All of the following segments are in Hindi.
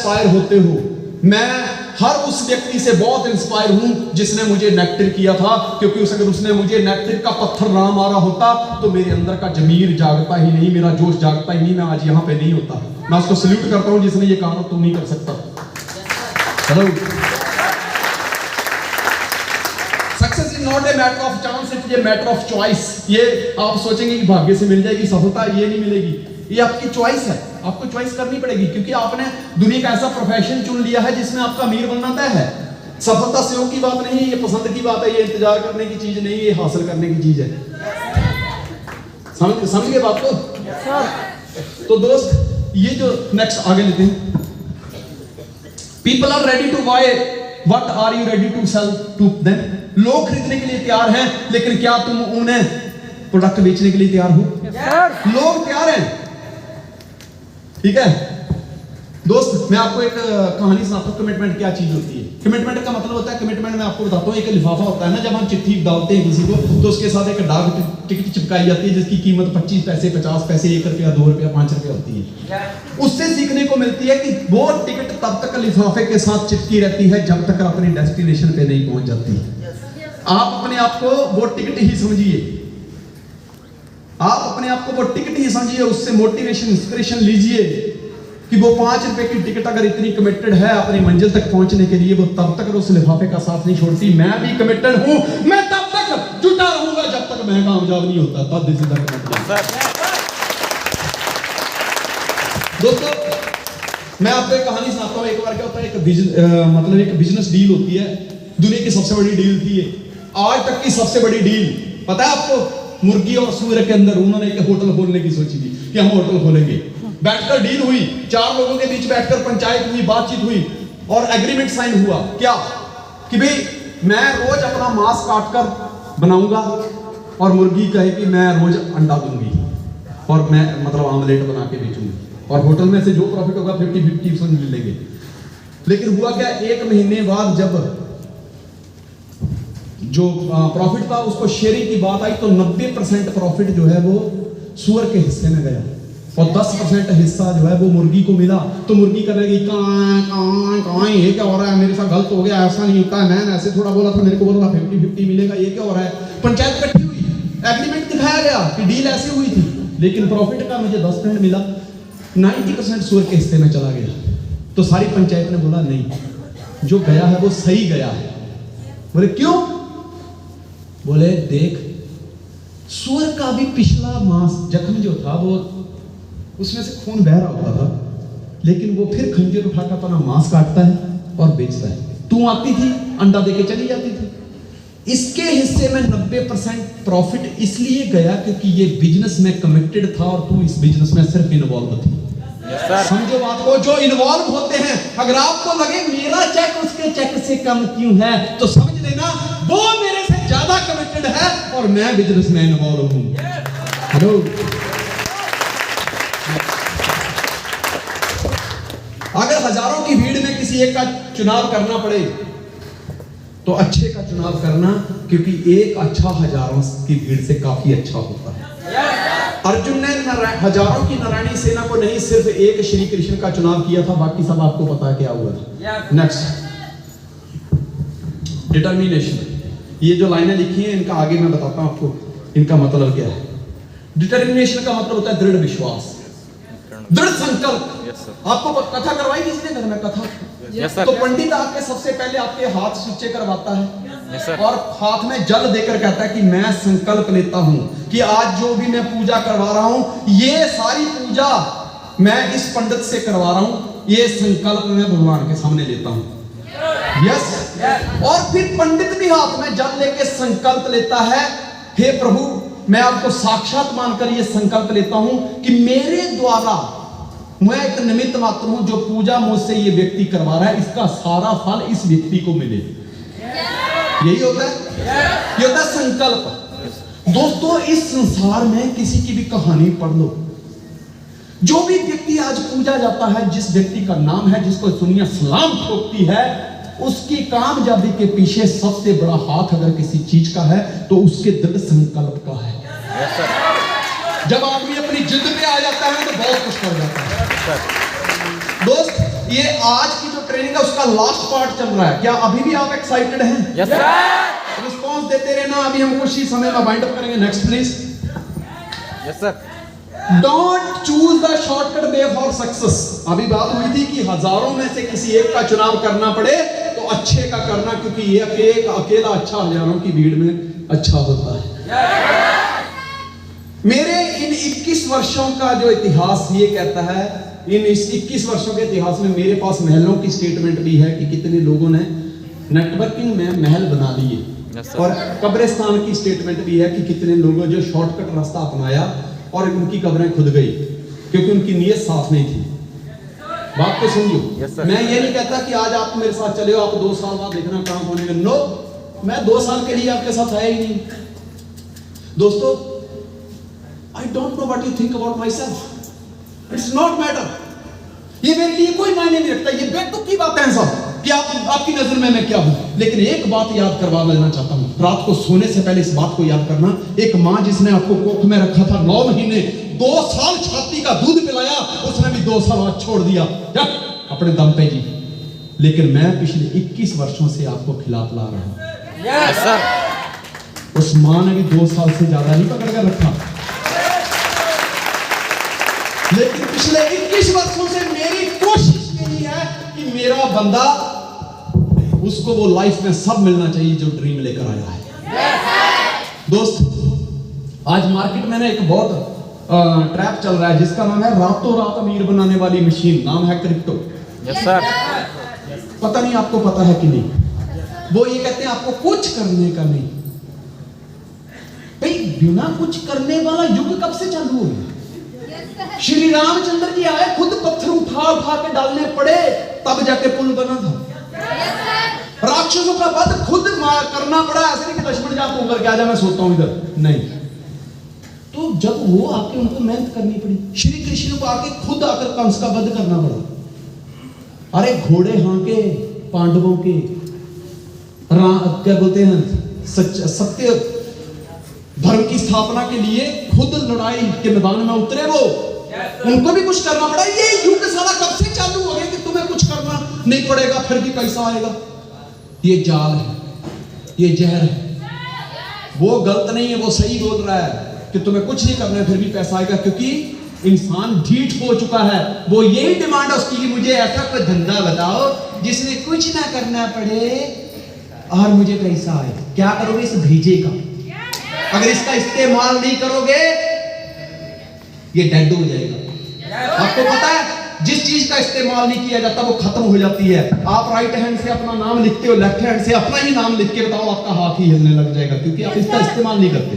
इंस्पायर होते हो। मैं हर उस व्यक्ति से बहुत इंस्पायर हूं जिसने मुझे नेक्टर किया था, क्योंकि अगर उसने मुझे नेक्टर का पत्थर ना मारा होता तो मेरे अंदर का जमीर जागता ही नहीं, मेरा जोश जागता ही नहीं, मैं आज यहां पे नहीं होता। मैं उसको सल्यूट करता हूं जिसने ये कहा तुम नहीं कर सकता। Hello, success is not a matter of chance, it is a matter of choice. ये आप सोचेंगे कि भाग्य से मिल जाएगी सफलता, ये नहीं मिलेगी, ये आपकी चॉइस है, आपको चॉइस करनी पड़ेगी, क्योंकि आपने दुनिया का ऐसा प्रोफेशन चुन लिया है जिसमें आपका अमीर बनना तय है। सफलता सहयोग की बात नहीं, ये पसंद की बात है, ये इंतजार करने की चीज नहीं, ये हासिल करने की चीज है। समझ गए बात को? तो दोस्त ये जो नेक्स्ट आगे लेते हैं, people are ready to buy, what are you ready to sell to them. लोग खरीदने के लिए तैयार हैं, लेकिन क्या तुम उन्हें प्रोडक्ट बेचने के लिए तैयार हो? लोग तैयार हैं, ठीक है दोस्त। मैं आपको एक कहानी सुनाता हूं, कमिटमेंट क्या चीज होती है। कमिटमेंट का मतलब होता है, कमिटमेंट मैं आपको बताता हूं, एक लिफाफा होता है ना, जब हम चिट्ठी डालते हैं किसी को तो उसके साथ एक डाक टिकट चिपकाई जाती है जिसकी कीमत 25 पैसे, 50 पैसे, 1 रुपया, 2 रुपया, 5 रुपया होती है। उससे सीखने को मिलती है कि वो टिकट तब तक लिफाफे के साथ चिपकी रहती है जब तक अपनी डेस्टिनेशन पे नहीं पहुंच जाती। आप अपने आप को वो टिकट ही समझिए, आप अपने आप को वो टिकट ही समझिए, उससे मोटिवेशन, इंस्पिरेशन लीजिए कि वो 5 रुपए की टिकट अगर इतनी कमिटेड है अपनी मंजिल तक पहुंचने के लिए, वो तब तक उस लिफाफे का साथ नहीं छोड़ती। मैं भी कमिटेड हूं, मैं तब तक जुटा रहूंगा जब तक मैं कामयाब नहीं होता। तब दिस इज द कमिटमेंट। दोस्तों मैं आपको एक कहानी सुनाता हूं। एक बार क्या होता है, एक बिजनेस डील होती है, दुनिया की सबसे बड़ी डील थी ये, आज तक की सबसे बड़ी डील। पता है आपको, मुर्गी और सूअर के अंदर उन्होंने एक होटल खोलने की सोची थी कि हम होटल खोलेंगे। बैठकर डील हुई, 4 लोगों के बीच बैठकर पंचायत हुई, बातचीत हुई और एग्रीमेंट साइन हुआ। क्या कि भाई मैं रोज अपना मांस काटकर बनाऊंगा और मुर्गी कहे कि मैं रोज अंडा दूंगी और मैं आमलेट बना के बेचूंगी, और होटल में से जो प्रॉफिट होगा 50-50% ले लेंगे। लेकिन हुआ क्या, 1 महीने बाद जब जो प्रॉफिट था उसको शेयरिंग की बात आई तो 90% प्रॉफिट जो है वो सूअर के हिस्से में गया और 10% हिस्सा जो है वो मुर्गी को मिला। तो मुर्गी करने लगी, कहाँ ये क्या हो रहा है, मेरे साथ गलत हो गया, ऐसा नहीं होता है, मैंने ऐसे थोड़ा बोला था, मेरे को बोला 50-50 मिलेगा, ये क्या हो रहा है। पंचायत इकट्ठी हुई, एग्रीमेंट दिखाया गया कि डील ऐसी हुई थी, लेकिन प्रॉफिट का मुझे 10% मिला, 90% सूअर के हिस्से में चला गया। तो सारी पंचायत ने बोला नहीं, जो गया है वो सही गया है। बोले क्यों? बोले देख, सूअर का भी पिछला मांस जख्म जो था वो उसमें से खून बह रहा होता था, लेकिन वो फिर खंजर उठाकर अपना मांस काटता है और बेचता है। तू आती थी, अंडा देके चली जाती थी। इसके हिस्से में 90% प्रॉफिट इसलिए गया क्योंकि ये बिजनेस में कमिटेड था और तू इस बिजनेस में सिर्फ इन्वॉल्व थी। समझो बात को, जो इन्वॉल्व होते हैं, अगर आपको लगे मेरा चेक उसके चेक से कम क्यों है, तो समझ लेना वो मेरे से ज्यादा कमिटेड है और मैं बिजनेस में इन्वॉल्व हूं। हेलो, अगर हजारों की भीड़ में किसी एक का चुनाव करना पड़े तो अच्छे का चुनाव करना, क्योंकि एक अच्छा हजारों की भीड़ से काफी अच्छा होता है। अर्जुन ने हजारों की नारायणी सेना को नहीं, सिर्फ एक श्री कृष्ण का चुनाव किया था, बाकी सब आपको पता है क्या हुआ था। Next, determination. ये जो लाइनें लिखी हैं इनका आगे मैं बताता हूं आपको इनका मतलब क्या है। डिटर्मिनेशन का मतलब होता है दृढ़ विश्वास, दृढ़ संकल्प। आपको कथा करवाई किसी ने घर में कथा? तो पंडित आके सबसे पहले आपके हाथ सुच्चे करवाता है और हाथ में जल देकर कहता है कि मैं संकल्प लेता हूं कि आज जो भी मैं पूजा करवा रहा हूं, ये सारी पूजा मैं इस पंडित से करवा रहा हूं, ये संकल्प मैं भगवान के सामने लेता हूं। यस। और फिर पंडित भी हाथ में जल लेके संकल्प लेता है, हे प्रभु मैं आपको साक्षात मानकर ये संकल्प लेता हूं कि मेरे द्वारा, मैं एक निमित्त मात्र हूं, जो पूजा मुझसे ये व्यक्ति करवा रहा है इसका सारा फल इस व्यक्ति को मिले। यही होता है, ये होता है संकल्प। दोस्तों इस संसार में किसी की भी कहानी पढ़ लो, जो भी व्यक्ति आज पूजा जाता है, जिस व्यक्ति का नाम है, जिसको दुनिया सलाम ठोकती है, उसकी कामयाबी के पीछे सबसे बड़ा हाथ अगर किसी चीज का है तो उसके दृढ़ संकल्प का है। जब आदमी अपनी जिद पे आ जाता है तो बहुत कुछ कर जाता है। दोस्त ये आज की जो ट्रेनिंग है उसका लास्ट पार्ट चल रहा है। क्या अभी भी आप एक्साइटेड हैं? Yes sir. रिस्पॉन्स देते रहना, अभी हम कुछ ही समय में बाइंड अप करेंगे। Next please. Yes sir. Don't choose the shortcut way for success. अभी बात हुई थी कि हजारों में से किसी एक का चुनाव करना पड़े तो अच्छे का करना, क्योंकि ये अकेला अच्छा हजारों की भीड़ में अच्छा होता है। मेरे इन 21 वर्षों का जो इतिहास ये कहता है, इन इस 21 वर्षों के इतिहास में मेरे पास महलों की स्टेटमेंट भी है कि कितने लोगों ने नेटवर्किंग में महल बना लिए, और कब्रिस्तान की स्टेटमेंट भी है कि कितने लोगों जो शॉर्टकट रास्ता अपनाया और उनकी कब्रें खुद गई क्योंकि उनकी नीयत साफ नहीं थी। बात को समझो। मैं ये नहीं कहता कि आज आप मेरे साथ चले हो, आप 2 साल बाद देखना कहां पहुंचेंगे। नो, मैं 2 साल के लिए आपके साथ आया ही नहीं। दोस्तों, I don't know what you think about myself. It's not matter. ये मेरे लिए कोई मायने नहीं रखता। ये बेतुकी की बातें हैं सब कि आपकी नजर में मैं क्या हूं। लेकिन एक बात याद करवा देना चाहता हूं, रात को सोने से पहले इस बात को याद करना। एक माँ जिसने आपको कोख में रखा था 9 महीने, 2 साल छाती का दूध पिलाया, उसने भी 2 साल बाद छोड़ दिया अपने दम पे जी। लेकिन मैं पिछले 21 वर्षों से आपको खिला पिला रहा हूं। Yes sir. उस माँ ने भी 2 साल से ज्यादा नहीं पकड़ कर रखा, लेकिन पिछले 21 वर्षों से मेरी कोशिश यही है कि मेरा बंदा, उसको वो लाइफ में सब मिलना चाहिए जो ड्रीम लेकर आया है। दोस्त, आज मार्केट में ना एक बहुत ट्रैप चल रहा है जिसका नाम है रातों रात अमीर बनाने वाली मशीन, नाम है क्रिप्टो। Yes sir. पता नहीं आपको पता है कि नहीं। वो ये कहते हैं आपको कुछ करने का नहीं। भाई, बिना कुछ करने वाला युग कब से चालू हो गया? श्री रामचंद्र जी आए, खुद पत्थर उठा उठा के डालने पड़े, तब जाके पुल बना था। राक्षसों का वध खुद करना पड़ा। ऐसे नहीं कि लक्ष्मण जा तू करके आजा, मैं सोता हूं इधर, नहीं। तो जब वो आके उनको मेहनत करनी पड़ी, श्री कृष्ण को आके खुद आकर कंस का वध करना पड़ा। अरे घोड़े हांके पांडवों के, क्या बोलते हैं, सत्य धर्म की स्थापना के लिए खुद लड़ाई के मैदान में उतरे वो, उनको भी कुछ करना पड़ा। ये युग सारा कब से चालू हो गया कि तुम्हें कुछ करना नहीं पड़ेगा फिर भी पैसा आएगा? ये जाल है, ये जहर है। वो गलत नहीं है, वो सही बोल रहा है कि तुम्हें कुछ नहीं करना है फिर भी पैसा आएगा, क्योंकि इंसान ढीठ हो चुका है। वो यही डिमांड है उसकी कि मुझे ऐसा कोई धंधा बताओ जिसमें कुछ ना करना पड़े और मुझे पैसा आए। क्या करोगे इस भेजे का? अगर इसका इस्तेमाल नहीं करोगे ये डेड हो जाएगा। आपको पता है, जिस चीज का इस्तेमाल नहीं किया जाता वो खत्म हो जाती है। आप राइट हैंड से अपना नाम लिखते हो, लेफ्ट हैंड से अपना ही नाम लिख के बताओ, आपका हाथ ही हिलने लग जाएगा, क्योंकि आप इसका इस्तेमाल नहीं करते।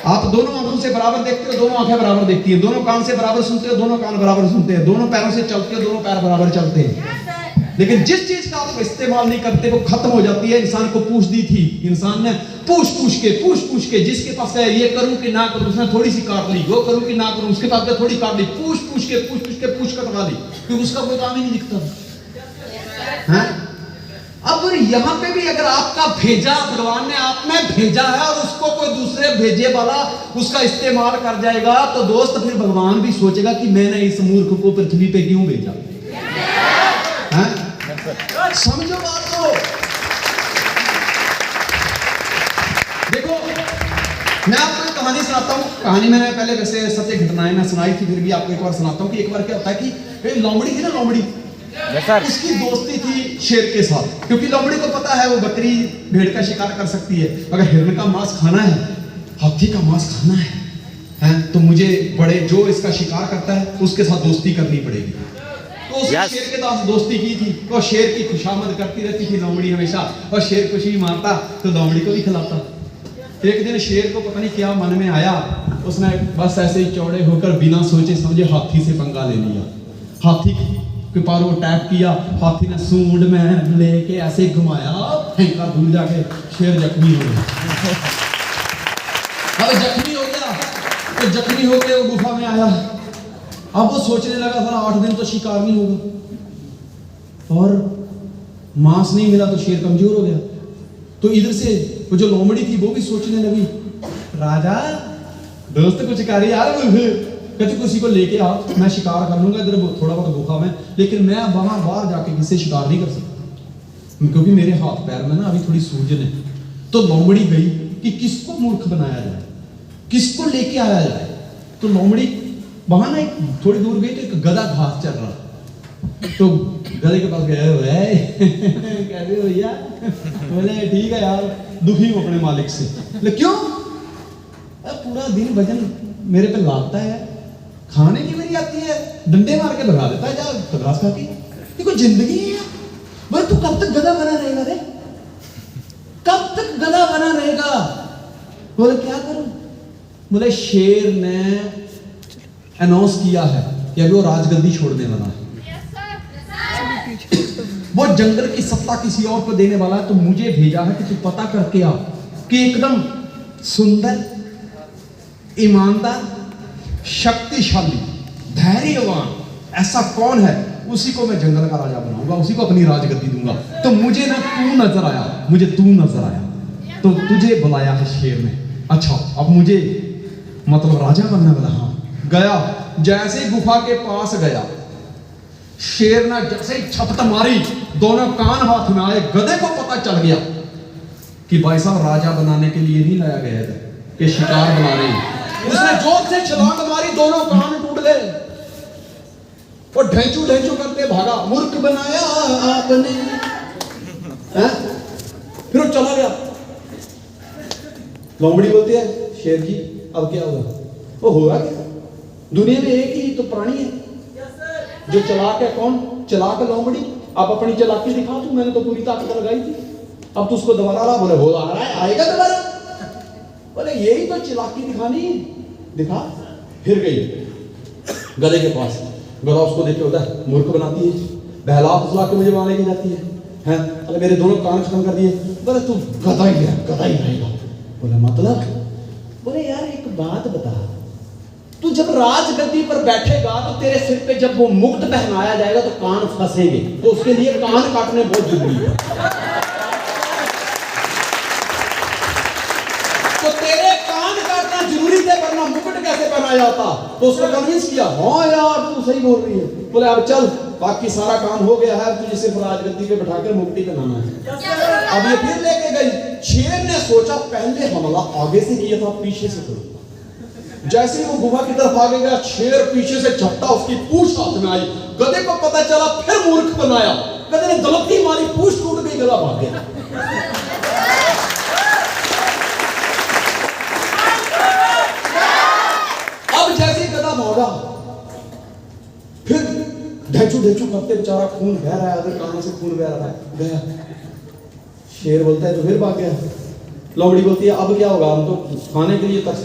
आप दोनों आंखों से बराबर देखते हो, दोनों आंखें बराबर देखती है। दोनों कान से बराबर सुनते हो, दोनों कान बराबर सुनते हैं। दोनों पैरों से चलते हो, दोनों पैर बराबर चलते हैं। लेकिन जिस चीज का आप इस्तेमाल नहीं करते वो खत्म हो जाती है। इंसान को पूछ दी थी, इंसान ने पूछ पूछ के जिसके पास है ये करूं कि ना करूं, उसने थोड़ी सी काट ली। वो करूं कि ना करूं, उसके पास थोड़ी काट ली। पूछ के कटवा ली, क्योंकि उसका कोई काम ही नहीं दिखता है। अब यहाँ पे भी अगर आपका भेजा भगवान ने आप में भेजा है और उसको कोई दूसरे भेजे वाला उसका इस्तेमाल कर जाएगा, तो दोस्त फिर भगवान भी सोचेगा कि मैंने इस मूर्ख को पृथ्वी पे क्यों भेजा। समझो बात को। देखो, मैं आपको एक कहानी सुनाता हूँ। कहानी मैंने पहले वैसे सत्य घटनाएं मैं सुनाई थी, फिर भी आपको एक बार सुनाता हूँ कि एक बार क्या होता है कि लोमड़ी थी ना, लोमड़ी, उसकी दोस्ती थी शेर के साथ, क्योंकि लोमड़ी को पता है वो बकरी भेड़ का शिकार कर सकती है। अगर हिरण का मांस खाना है, हाथी का मांस खाना है, तो मुझे बड़े जो इसका शिकार करता है उसके साथ दोस्ती करनी पड़ेगी। तो उसने शेर के साथ दोस्ती की थी, तो शेर की खुशामद करती रहती थी लोमड़ी हमेशा, और शेर कुछ भी मारता तो लोमड़ी को भी खिलाता। एक दिन शेर को पता नहीं क्या मन में आया, उसने बस ऐसे ही चौड़े होकर बिना सोचे समझे हाथी से पंगा ले लिया। हाथी के पार वो अटैक किया, हाथी ने सूंड में लेके ऐसे घुमाया, फेंका दूर जाके, शेर जख्मी हो गया। अब जख्मी हो गया तो जख्मी होके वो गुफा में आया। अब वो सोचने लगा था 8 दिन तो शिकार नहीं होगा, और मांस नहीं मिला तो शेर कमजोर हो गया। तो इधर से वो जो लोमड़ी थी वो भी सोचने लगी, राजा दोस्त कुछ कर यार, कहते किसी को लेके आओ, मैं शिकार कर लूंगा इधर थोड़ा बहुत गुफा में, लेकिन मैं वहां बाहर जाके किसी शिकार नहीं कर सकता क्योंकि मेरे हाथ पैर में ना अभी थोड़ी सूजन है। तो लोमड़ी गई कि किसको मूर्ख बनाया जाए, किसको लेके आया जाए। तो लोमड़ी वहां ना एक थोड़ी दूर गई तो एक गधा घास चल रहा, तो गधे के पास गए हुए कहते भैया, बोले ठीक है यार, दुखी हूं अपने मालिक से। लेकिन क्यों? पूरा दिन वजन मेरे पे लादता है, खाने की मेरी आती है, डंडे मार के भगा देता है, जा घास खा के। ये कोई जिंदगी है? बोले तू कब तक गधा बना रहेगा रे, कब तक गधा बना रहेगा? बोले क्या करूं? बोले शेर ने अनाउंस किया है कि अभी वो राजगद्दी छोड़ने वाला है, वो जंगल की सत्ता किसी और को देने वाला है। तो मुझे भेजा है कि तू पता करके आ कि एकदम सुंदर, ईमानदार, शक्तिशाली, धैर्यवान ऐसा कौन है, उसी को मैं जंगल का राजा बनाऊंगा, उसी को अपनी राजगद्दी दूंगा। तो मुझे ना तू नजर आया, मुझे तू नजर आया, तो तुझे बुलाया है शेर ने। अच्छा अब मुझे मतलब राजा बनना वाला। हाँ गया, जैसे ही गुफा के पास गया, शेर ने जैसे ही छपट मारी, दोनों कान हाथ में आए। गधे को पता चल गया कि भाई साहब राजा बनाने के लिए नहीं लाया गया था, कि शिकार बना रहे हैं। उसने जोर से छलांग मारी, दोनों कान टूट गए और ढेंचू ढेंचू करते भागा। मूर्ख बनाया आपने, हैं? फिर वो चला गया। लोमड़ी बोलती है शेर जी अब क्या होगा? वो होगा क्या? दुनिया में एक ही तो प्राणी है जो चलाक है। कौन चलाक? लोमड़ी। आप अपनी चलाकी दिखा तू, मैंने तो पूरी ताकत लगाई थी, अब तू उसको दोबारा ला। बोले हो आ रहा है, आएगा दोबारा। बोले यही तो चलाकी दिखानी है, दिखा। फिर गई गधे के पास, गधा उसको देख के होता है मूर्ख बनाती है, बहला फुसला के मुझे वहां लेके जाती है। अरे मेरे दोनों कान खत्म कर दिए। बोले तू गधा ही है, गधा ही रहेगा। बोले मतलब? बोले यार एक बात बता, तू जब राजगद्दी पर बैठेगा तो तेरे सिर पे जब वो मुकुट पहनाया जाएगा तो कान फंसेंगे, तो उसके लिए कान काटने बहुत जरूरी है। तो तेरे कान काटना जरूरी थे, वरना मुकुट कैसे पहनाया जाता? तो उसको कन्विंस किया, हाँ यार तू सही बोल रही है। बोले अब चल, बाकी सारा काम हो गया है, तुझे सिर्फ राजगद्दी पे बैठाकर मुकुट पहनाना है। अब ये फिर लेके गई। शेर ने सोचा पहले हमला आगे से किया था, पीछे से करूंगा। जैसे ही वो गुफा की तरफ आगे गया, शेर पीछे से झपटा, उसकी पूंछ हाथ में आई। गधे को पता चला, फिर मूर्ख बनाया। गधे ने गलती मारी, पूंछ टूट गई, गधा भाग गया। अब जैसे ही गधा भागा, फिर ढेंचू ढेंचू करते बेचारा खून बह रहा है, अगर कानों से खून बह रहा है, गया। शेर बोलता है तो फिर भाग गया। लोमड़ी बोलती है अब क्या होगा? हम तो खाने के लिए तरस,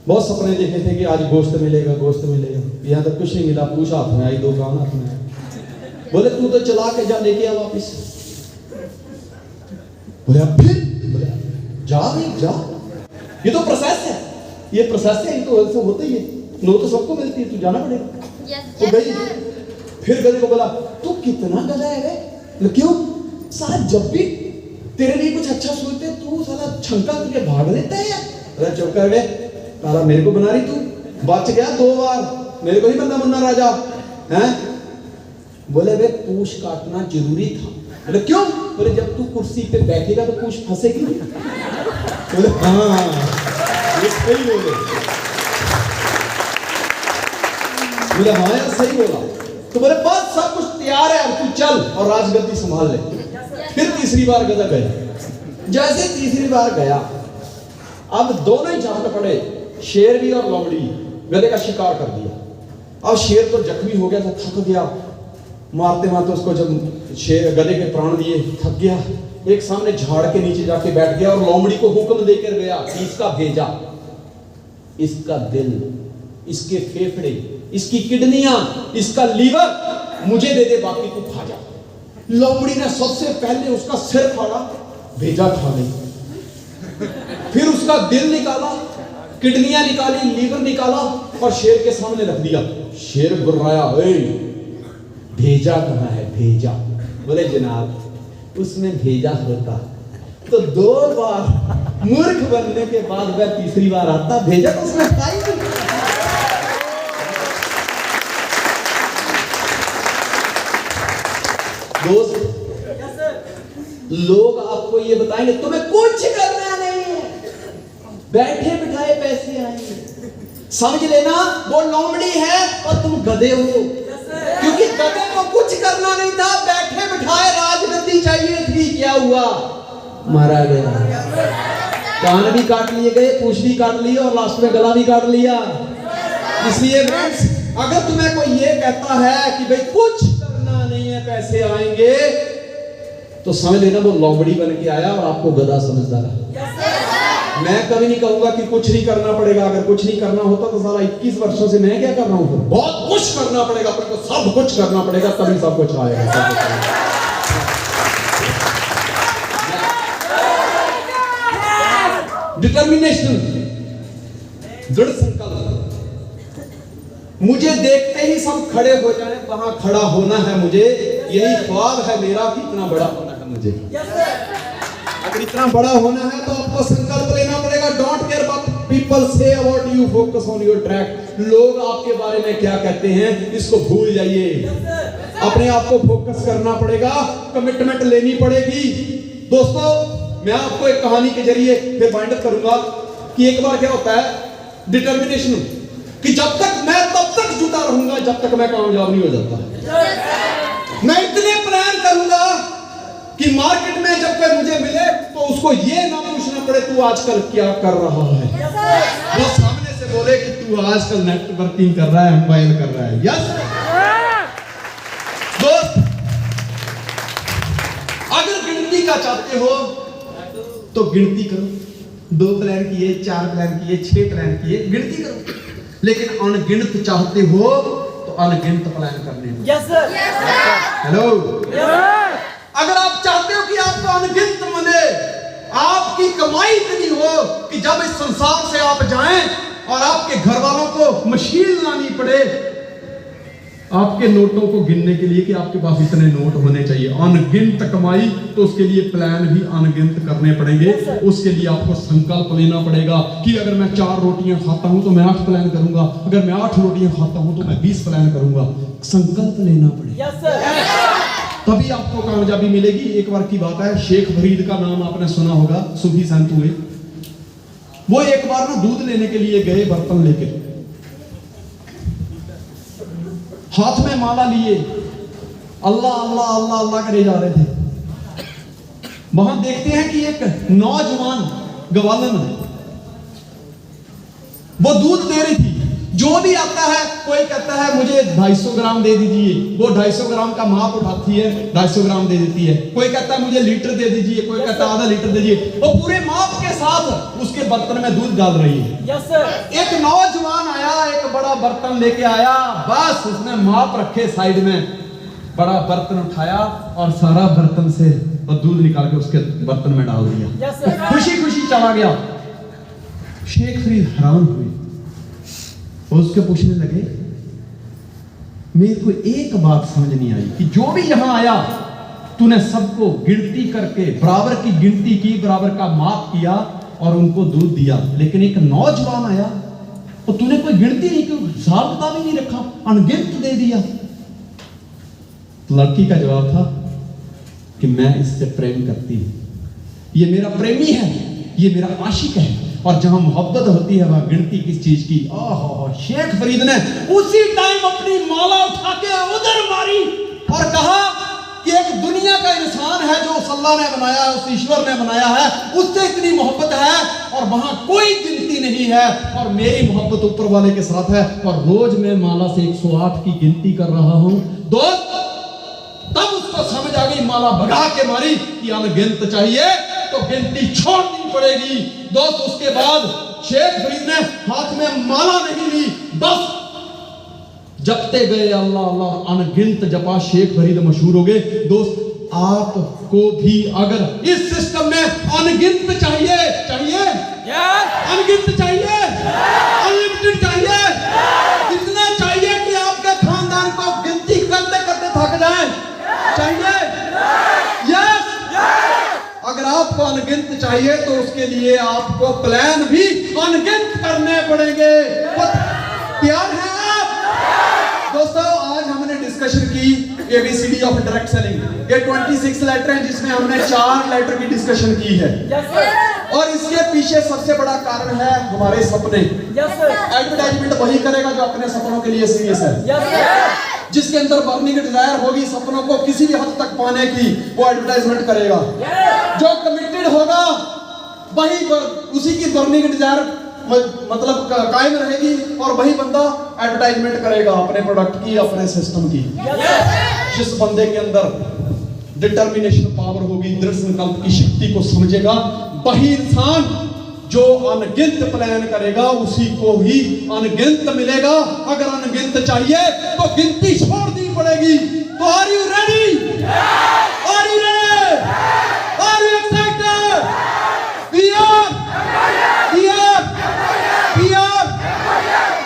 बहुत सपने देखे थे कि आज गोश्त मिलेगा, गोश्त मिलेगा। यहाँ तक कुछ नहीं मिला, पूछ हाथ में आई, दो कान हाथ में आई। बोले तू तो चला के जा, लेके आ वापिस। बोले अब फिर? बोले जा भाई जा, ये तो प्रोसेस है, ये प्रोसेस है, ये तो ऐसा होता ही है, नो तो सबको मिलती है, तू जाना पड़ेगा। तो गई। फिर गधे को बोला तू कितना गधा है रे, क्यों साला जब भी तेरे लिए कुछ अच्छा सोचते तू साला छंका करके भाग लेता है यार। अरे चुप कर बे, तारा मेरे को बना रही तू, बच गया 2 बार, मेरे को नहीं बनना मुन्ना राजा हैं? बोले वे पूछ काटना जरूरी था। बोले क्यों? बोले जब तू कुर्सी पे बैठेगा तो पूछ फंसेगी। बोले हाँ ये सही बोले। बोले हाँ यार सही बोला। तो बोले बस सब कुछ तैयार है, अब तू चल और राजगद्दी संभाल ले। फिर तीसरी बार गधा गया। जैसे तीसरी बार गया, अब दोनों ही जान पड़े, शेर भी और लोमड़ी। गधे का शिकार कर दिया। अब शेर तो जख्मी हो गया था, थक गया, मारते मारते उसको जब शेर गधे के प्राण दिए, थक गया, एक सामने झाड़ के नीचे जाके बैठ गया और लोमड़ी को हुक्म देकर गया कि इसका भेजा, इसका दिल, इसके फेफड़े, इसकी किडनियां, इसका लीवर मुझे दे दे, बाकी तू खा जा। लोमड़ी ने सबसे पहले उसका सिर फाड़ा, भेजा खा गई। फिर उसका दिल निकाला, किडनियां निकाली, लीवर निकाला और शेर के सामने रख दिया। शेर गुर्राया, भेजा कहाँ है? भेजा? बोले जनाब उसमें भेजा होता तो 2 बार मूर्ख बनने के बाद वह तीसरी बार आता, भेजा तो उसमें था ही नहीं। दोस्त, लोग आपको ये बताएंगे तुम्हें कुछ करना नहीं है, बैठे बिठाए पैसे आएंगे। समझ लेना वो लोमड़ी है और तुम गधे हो, क्योंकि गधे को कुछ करना नहीं था, बैठे बिठाए राजगद्दी चाहिए थी। क्या हुआ? मारा गया। कान भी काट लिए गए, पूंछ भी काट ली और लास्ट में गला भी काट लिया। इसलिए फ्रेंड्स, अगर तुम्हें कोई ये कहता है कि भाई कुछ करना नहीं है पैसे आएंगे, तो समझ लेना वो लोमड़ी बन के आया और आपको गधा समझता रहा। मैं कभी नहीं कहूंगा कि कुछ नहीं करना पड़ेगा। अगर कुछ नहीं करना होता तो सारा 21 वर्षों से मैं क्या कर रहा हूं? बहुत कुछ करना पड़ेगा, अपने को सब कुछ करना पड़ेगा, तभी सब कुछ आएगा। डिटर्मिनेशन, दृढ़ संकल्प। मुझे देखते ही सब खड़े हो जाए, वहां खड़ा होना है मुझे, यही ख्वाब है मेरा कि इतना बड़ा होना है मुझे। अगर इतना बड़ा होना है तो आपको संकल्प लेना पड़ेगा। Don't care what people say about you, focus on your track. लोग आपके बारे में क्या कहते हैं इसको भूल जाइए, अपने आप को फोकस करना पड़ेगा, कमिटमेंट लेनी पड़ेगी। दोस्तों, मैं आपको एक कहानी के जरिए फिर वाइंड अप करूंगा कि एक बार क्या होता है डिटर्मिनेशन, कि जब तक मैं तब तक जुटा रहूंगा जब तक मैं कामयाब नहीं हो जाता। मैं इतने प्लान करूंगा कि मार्केट में जब कोई मुझे मिले तो उसको ये ना पूछना पड़े तू आजकल क्या कर रहा है, वो सामने से बोले कि तू आजकल नेटवर्किंग कर रहा है, मोबाइल कर रहा है। यस दोस्त, अगर गिनती का चाहते हो तो गिनती करो। 2 प्लान किए, 4 प्लान किए, 6 प्लान किए, गिनती करो। लेकिन अनगिनत चाहते हो तो अनगिनत प्लान करने हो। Yes sir. हेलो, अगर आप चाहते हो कि आपको अनगिनत मिले, आपकी कमाई इतनी हो कि जब इस संसार से आप जाएं और आपके घर वालों को मशीन लानी पड़े आपके नोटों को गिनने के लिए कि आपके पास इतने नोट होने चाहिए, अनगिनत कमाई, तो उसके लिए प्लान भी अनगिनत करने पड़ेंगे। उसके लिए आपको संकल्प लेना पड़ेगा कि अगर मैं 4 रोटियां खाता हूं तो मैं 8 प्लान करूंगा, अगर मैं 8 रोटियां खाता हूं तो मैं 20 प्लान करूंगा। संकल्प लेना पड़ेगा, तभी आपको कामयाबी मिलेगी। एक बार की बात है, शेख फरीद का नाम आपने सुना होगा, सूफी संत हुए। वो एक बार ना दूध लेने के लिए गए, बर्तन लेके, हाथ में माला लिए, अल्लाह अल्लाह अल्लाह अल्लाह करे जा रहे थे। वहां देखते हैं कि एक नौजवान ग्वालन वो दूध दे रही थी। जो भी आता है, कोई कहता है मुझे 250 ग्राम दे दीजिए, वो 250 ग्राम का माप उठाती है, 250 ग्राम दे देती है। कोई कहता है मुझे लीटर दे दीजिए, कोई कहता है आधा लीटर दे दीजिए, वो पूरे माप के साथ उसके बर्तन में दूध डाल रही है। Yes sir. एक नौजवान आया, एक बड़ा बर्तन लेके आया, बस उसने माप रखे साइड में, बड़ा बर्तन उठाया और सारा बर्तन से वो दूध निकाल के उसके बर्तन में डाल दिया। Yes sir. खुशी खुशी चला गया। शेख फरीद हैरान हुए और उसके पूछने लगे, मेरे को एक बात समझ नहीं आई कि जो भी यहां आया तूने सबको गिनती करके बराबर की गिनती की, बराबर का माप किया और उनको दूध दिया, लेकिन एक नौजवान आया और तूने कोई गिनती नहीं की, हिसाब किताब ही नहीं रखा, अनगिनत दे दिया। लड़की का जवाब था कि मैं इससे प्रेम करती हूं, ये मेरा प्रेमी है, ये मेरा आशिक है, और जहां मोहब्बत होती है वहां गिनती किस चीज की। ओहो, शेख फरीद ने उसी टाइम अपनी माला उठा के उधर मारी और कहा कि एक दुनिया का इंसान है जो उस अल्लाह ने बनाया है, उस ईश्वर ने बनाया है, उससे इतनी मोहब्बत है और वहां कोई गिनती नहीं है, और मेरी मोहब्बत ऊपर वाले के साथ है, और रोज मैं माला से 108 की गिनती कर रहा हूं। दोस्त, तब उसको समझ आ गई, माला भगा के मारी कि अनगिनत चाहिए तो गिनती छोड़नी पड़ेगी। दोस्त, उसके बाद शेख फरीद ने हाथ में माला नहीं ली, बस जपते गए अल्लाह अल्लाह, अनगिनत जपा, शेख फरीद मशहूर हो गए। दोस्त, आपको भी अगर इस सिस्टम में अनगिनत चाहिए, अनगिनत चाहिए, अनलिमिटेड चाहिए, इतना चाहिए कि आपके खानदान को गिनती करते करते थक जाए, चाहिए। यस, अगर आपको अनगिनत चाहिए तो उसके लिए आपको प्लान भी अनगिनत करने पड़ेंगे। तैयार हैं आप? दोस्तों, आज हमने डिस्कशन की ABCD ऑफ डायरेक्ट सेलिंग। ये 26 लेटर हैं जिसमें हमने 4 लेटर की डिस्कशन की है। और इसके पीछे सबसे बड़ा कारण है हमारे सपने। एडवर्टाइजमेंट वही करेगा जो अपने सपनों के लिए सीरियस है, जिसके अंदर बर्निंग डिजायर होगी सपनों को किसी भी हद तक पाने की, वो एडवर्टाइजमेंट करेगा। जो कमिटेड होगा वही उसी की बर्निंग डिजायर मतलब कायम रहेगी और वही बंदा एडवर्टाइजमेंट करेगा अपने प्रोडक्ट की, अपने सिस्टम की। जिस बंदे के अंदर डिटर्मिनेशन पावर होगी, दृढ़ संकल्प की शक्ति को समझेगा, वही इंसान जो अनगिनत प्लान करेगा उसी को ही अनगिनत मिलेगा। अगर अनगिनत चाहिए तो गिनती छोड़नी पड़ेगी। तो are you ready? Are you ready? Are you excited?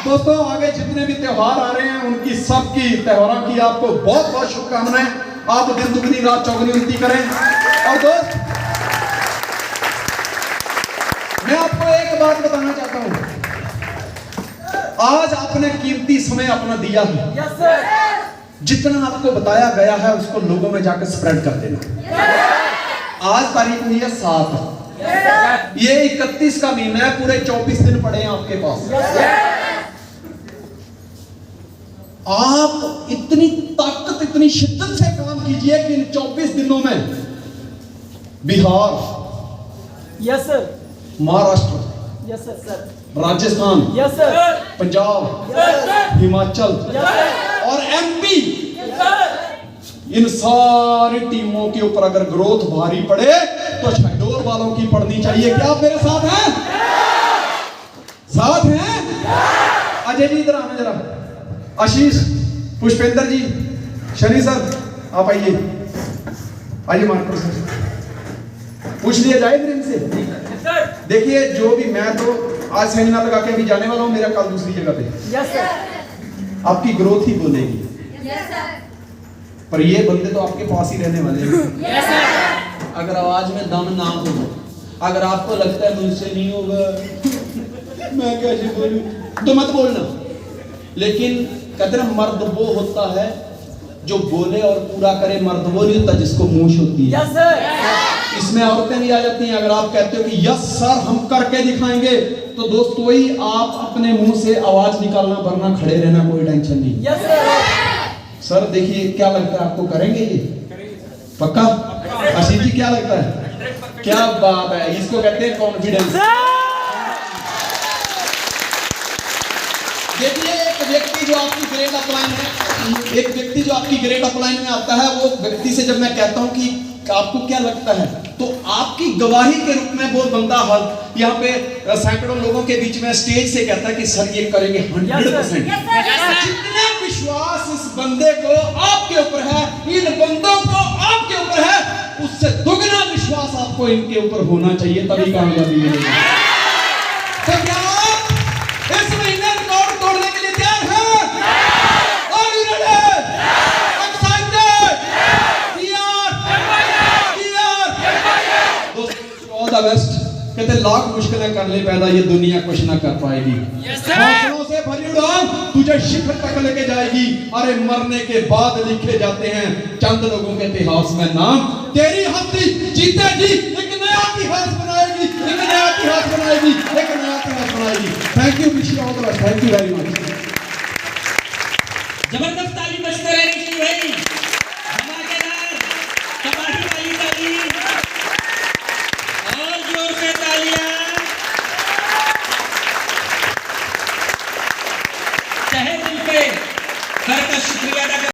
दोस्तों, आगे जितने भी त्योहार आ रहे हैं उनकी सबकी त्योहारों की आपको बहुत बहुत शुभकामनाएं। आप दिन दुगनी रात चौगुनी उन्नति करें। और दोस्त, मैं आपको एक बात बताना चाहता हूं, आज आपने कीमती समय अपना दिया है। जितना आपको बताया गया है उसको लोगों में जाकर स्प्रेड कर देना। आज तारीख हुई है 7, ये 31 का महीना है, पूरे 24 दिन पड़े हैं आपके पास। आप इतनी ताकत, इतनी शिद्दत से काम कीजिए कि इन 24 दिनों में Bihar, yes sir, Maharashtra, yes sir, Rajasthan, yes sir, Punjab, yes sir, Himachal और MP, इन सारी टीमों के ऊपर अगर ग्रोथ भारी पड़े तो शहडोल वालों की पड़नी चाहिए। क्या आप मेरे साथ हैं? साथ हैं? अजय जी इधर आना जरा, आशीष, पुष्पेंद्र जी, शनि सर, आप आइए, आइए मार्कर सर, पूछ लिया जाए फिर इनसे। देखिए, जो भी मैं तो आज सेमिनार लगा के अभी जाने वाला हूं, मेरा कल दूसरी जगह पे। यस सर, आपकी ग्रोथ ही बोलेगी। यस सर, पर ये बंदे तो आपके पास ही रहने वाले हैं। Yes sir. अगर आवाज में दम ना हो, अगर आपको लगता है मुझसे नहीं होगा, मैं कैसे बोलूं, तो मत बोलना। लेकिन कहते हैं मर्द वो होता है जो बोले और पूरा करे, मर्द वो नहीं होता जिसको मूंछ होती है। Yes sir. इसमें औरतें भी आ जाती हैं। अगर आप कहते हो कि यस सर हम करके दिखाएंगे, तो दोस्त वही आप अपने मुंह से आवाज निकालना, वरना खड़े रहना, कोई टेंशन नहीं। Yes sir. सर देखिए, क्या लगता है आपको, करेंगे ये? पक्का? आशीष जी क्या लगता है? क्या बात है, इसको कहते हैं कॉन्फिडेंस। देखिए, एक व्यक्ति जो आपकी ग्रेड अपलाइन है, एक व्यक्ति जो आपकी ग्रेड अपलाइन में आता है, वो व्यक्ति से जब मैं कहता हूं कि आपको क्या लगता है, तो आपकी गवाही के रूप में वो बंदा यहाँ पे सैकड़ों लोगों के बीच में स्टेज से कहता है कि सर ये करेंगे 100%। जितना विश्वास इस बंदे को आपके ऊपर है, इन बंदों को आपके ऊपर है, उससे दुगना विश्वास आपको इनके ऊपर होना चाहिए, तभी कामयाबी मिलेगी। तो क्या आप इस महीने रिकॉर्ड तोड़ने के लिए तैयार हैं? Are you ready? Excited? दोस्तों, ऑल द बेस्ट। कहते लाख मुश्किलें कर ले पैदा, ये दुनिया कुछ ना कर पाएगी। हौसलों से भरी उड़ान तुझे शिखर तक लेके जाएगी। अरे मरने के बाद लिखे जाते हैं चंद लोगों के इतिहास में नाम, तेरी हस्ती जीते जी एक नया इतिहास बनाएगी, एक नया इतिहास बनाएगी, एक नया इतिहास बनाएगी। Thank you, wish you all the best, thank you very much. जबरदस्त ताली बजते रहनी चाहिए भाई, धमाकेदार तबाही वाली ताली, और जोर से तालियां। तहे दिल पे सर का शुक्रिया अदा